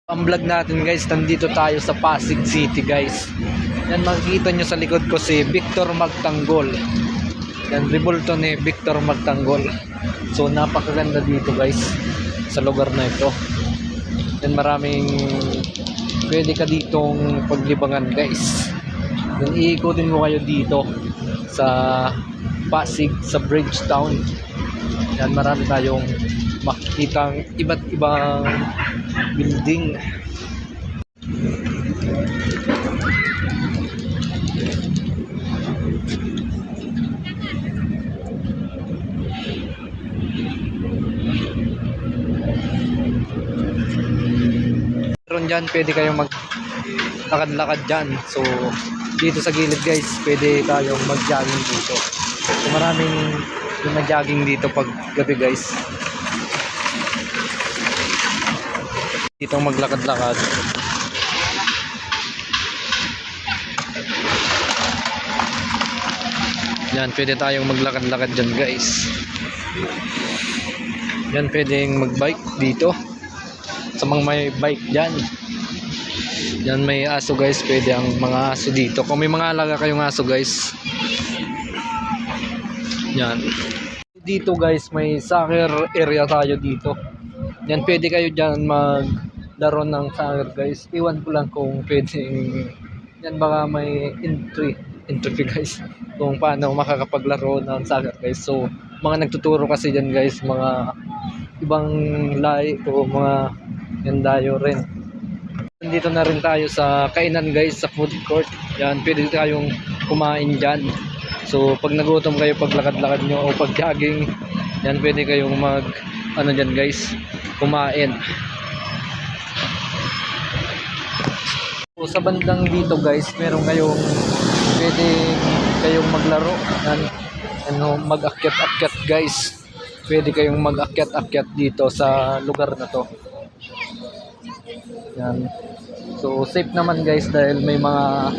Ang vlog natin guys, nandito tayo sa Pasig City guys. Yan, makikita nyo sa likod ko si Victor Magtanggol. Yan, rebulto ni Victor Magtanggol. So napakaganda dito guys sa lugar na ito. Yan, maraming pwede ka ditong paglibangan guys. Yan, iikutin mo kayo dito sa Pasig, sa Bridgetown. Yan, marami tayong makikitang iba't ibang building. Meron dyan, pwede kayong maglakad-lakad dyan. So dito sa gilid guys, pwede tayong mag-jogging dito. So maraming mag-jogging dito pag gabi guys. Dito maglakad-lakad. Yan, pwede tayong maglakad-lakad dyan guys. Yan, pwedeng mag-bike dito sa mga may bike dyan. Yan, may aso guys, pwede ang mga aso dito. Kung may mga alaga kayong aso guys. Yan. Dito guys, may soccer area tayo dito. Yan, pwede kayo dyan maglaro ng soccer guys. Iwan ko lang kung pwedeng, yan baka may entry guys, kung paano makakapaglaro ng soccer guys. So mga nagtuturo kasi dyan guys, mga ibang lahi o mga yan dayo rin. Nandito na rin tayo sa kainan guys, sa food court. Yan, pwede tayong kumain dyan. So pag nagutom kayo, paglakad-lakad nyo o pag-jogging, yan, pwede kayong ano dyan guys, kumain. So sa bandang dito guys, meron kayong pwede kayong maglaro. Yan, mag-akyat-akyat guys. Pwede kayong mag-akyat-akyat dito sa lugar na to. Yan. So safe naman guys dahil may mga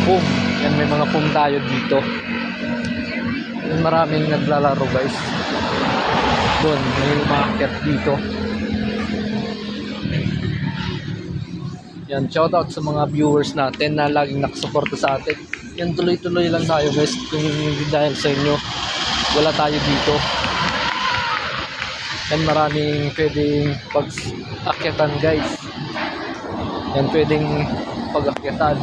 foam. Yan, may mga foam tayo dito. Yan, maraming naglalaro guys. Doon may umaakyat dito. Yan, shoutout sa mga viewers natin na laging nakasuporta sa atin. Yan, tuloy-tuloy lang tayo guys. Kung hindi dahil sa inyo, wala tayo dito. Yan, maraming pwedeng pag-akyatan guys. Yan, pwedeng pag-akyatan.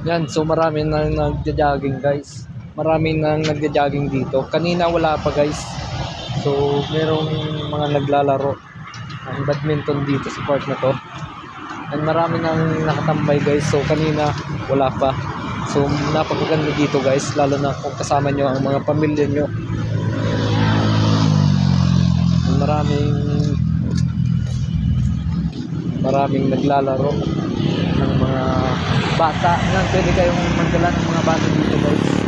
Yan, so marami nang nagja-jogging guys. Marami nang nagja-jogging dito. Kanina wala pa guys. So merong mga naglalaro ng badminton dito sa park na to. And marami nang nakatambay guys. So kanina wala pa. So napakaganda dito guys, lalo na kung kasama nyo ang mga pamilya nyo. And maraming naglalaro ng mga bata. Yan, pwede kayong magdala ng mga bata dito guys.